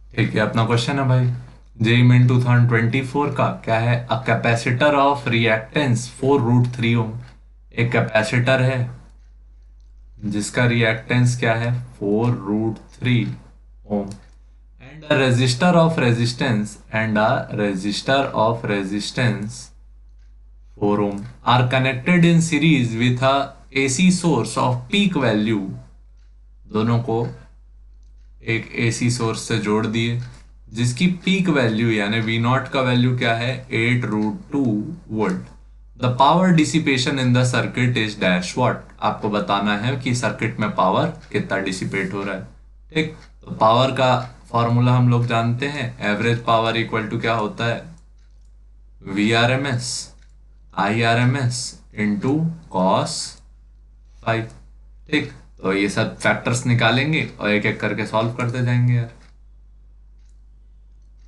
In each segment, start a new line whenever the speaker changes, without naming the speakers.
ठीक है, अपना क्वेश्चन है भाई। जेई मेन 2024 का क्या है? A capacitor of reactance 4√3 ohm. एक कैपेसिटर है जिसका रिएक्टेंस क्या है? 4√3 ohm. And a resistor of resistance 4 ohm are connected in series with a AC source of peak value। दोनों को एक AC सोर्स से जोड़ दिए जिसकी पीक वैल्यू यानी V नॉट का वैल्यू क्या है? 8√2 volt. The power dissipation in the circuit is dash what. आपको बताना है कि सर्किट में पावर कितना डिसिपेट हो रहा है। ठीक, तो पावर का फॉर्मूला हम लोग जानते हैं, एवरेज पावर इक्वल टू क्या होता है? VRMS IRMS into cos five. ठीक, तो ये सब फैक्टर्स निकालेंगे और एक एक करके सॉल्व करते जाएंगे यार।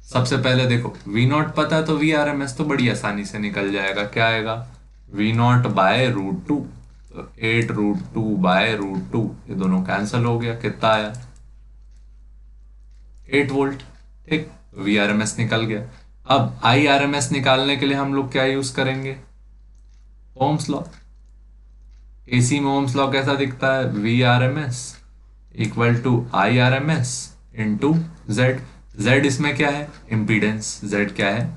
सबसे पहले देखो, वी नॉट पता है तो VRMS तो बड़ी आसानी से निकल जाएगा। क्या आएगा? V0/√2। तो 8√2/√2, ये दोनों कैंसिल हो गया। कितना आया? 8 वोल्ट। ठीक, तो VRMS निकल गया। अब IRMS निकालने के लिए हम लोग क्या यूज करेंगे? Ohm's law. एसी में ओम्स लॉ कैसा दिखता है? VRMS equal to IRMS into Z. Z इसमें क्या है? इम्पीडेंस। जेड क्या है?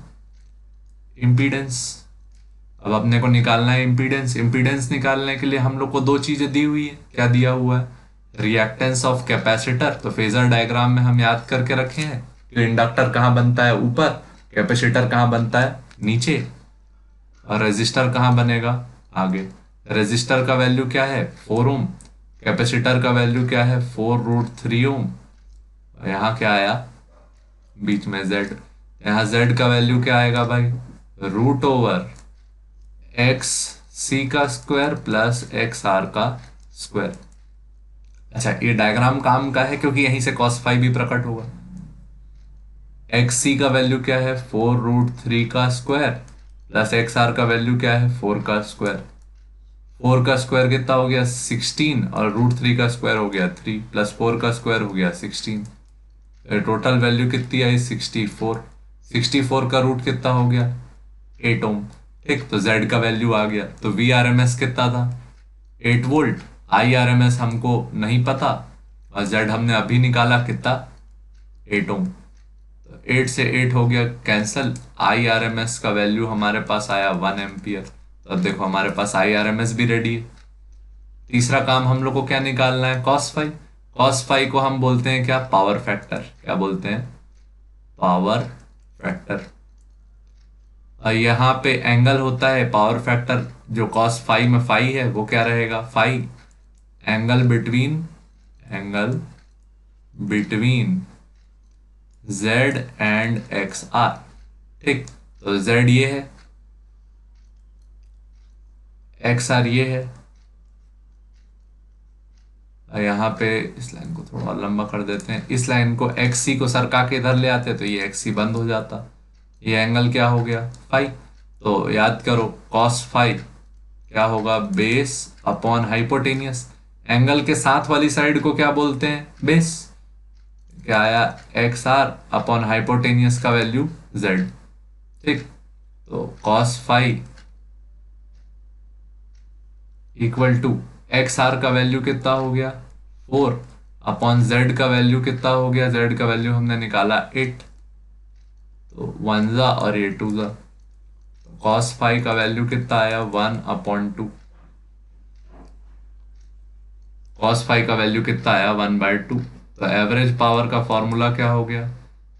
इम्पीडेंस। अब अपने को निकालना है इम्पीडेंस। इम्पीडेंस निकालने के लिए हम लोग को दो चीजें दी हुई है। क्या दिया हुआ है? Reactance of capacitor. तो फेजर डायग्राम में हम याद करके रखे हैं कि इंडक्टर कहाँ बनता है? ऊपर। कैपेसिटर कहाँ बनता है? नीचे। और रेजिस्टर कहाँ बनेगा? आगे। रेजिस्टर का वैल्यू क्या है? 4 ओम। कैपेसिटर का वैल्यू क्या है? 4√3 ओम। यहाँ क्या आया? बीच में जेड। यहाँ जेड का वैल्यू क्या आएगा भाई? √एक्स सी का स्क्वायर प्लस एक्स आर का स्क्वायर। अच्छा, ये डायग्राम काम का है क्योंकि यहीं से cos फाइव भी प्रकट होगा। एक्स सी का वैल्यू क्या है? 4√3 का स्क्वायर प्लस एक्स आर का वैल्यू क्या है? 4 का स्क्वायर। 4 का स्क्वायर कितना हो गया? 16। और √3 का स्क्वायर हो गया 3 प्लस 4 का स्क्वायर हो गया 16। टोटल वैल्यू कितनी आई? 64। 64 का रूट कितना हो गया? 8 ओम। ठीक, तो जेड का वैल्यू आ गया। तो VRMS कितना था? 8 वोल्ट। IRMS हमको नहीं पता और जेड हमने अभी निकाला कितना? 8 ओम। तो 8 से 8 हो गया कैंसल। IRMS का वैल्यू हमारे पास आया 1 एम्पियर। तो अब देखो हमारे पास IRMS भी रेडी है। तीसरा काम हम लोग को क्या निकालना है? cos five. cos फाइव को हम बोलते हैं क्या? Power factor. क्या बोलते हैं? Power factor. और यहाँ पे एंगल होता है पावर फैक्टर। जो cos फाइव में फाइव है वो क्या रहेगा? Five. Angle between Z and XR। ठीक, तो Z ये है, XR ये है। यहाँ पे इस लाइन को थोड़ा और लंबा कर देते हैं। इस लाइन को XC को सरका के इधर ले आते तो ये XC बंद हो जाता। ये एंगल क्या हो गया? फाइव। तो याद करो cos फाइव क्या होगा? Base upon hypotenuse. एंगल के साथ वाली साइड को क्या बोलते हैं? बेस। क्या आया? XR अपॉन हाइपोटेनियस का वैल्यू Z। ठीक, तो cos five equal to XR का वैल्यू कितना हो गया? 4 अपॉन Z का वैल्यू कितना हो गया? Z का वैल्यू हमने निकाला 8। तो 1 जा और ये 2 जा। तो cos फाइव का वैल्यू कितना आया? 1/2। cos फाइव का वैल्यू कितना आया? 1/2। तो एवरेज पावर का फॉर्मूला क्या हो गया?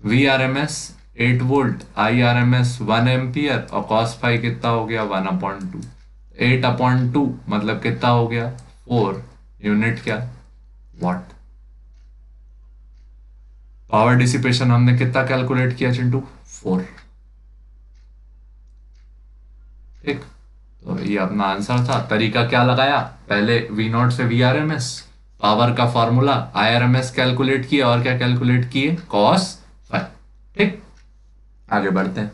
VRMS 8 वोल्ट, IRMS 1 एम्पियर और cos फाइव कितना हो गया? 1/2। 8/2 मतलब कितना हो गया? 4 यूनिट क्या? वाट। पावर डिसिपेशन हमने कितना कैलकुलेट किया चिंटू? 4। ठीक, तो ये अपना आंसर था। तरीका क्या लगाया? पहले V नॉट से VRMS, पावर का फॉर्मूला IRMS कैलकुलेट किया और क्या कैलकुलेट किए? cos five. ठीक, आगे बढ़ते हैं।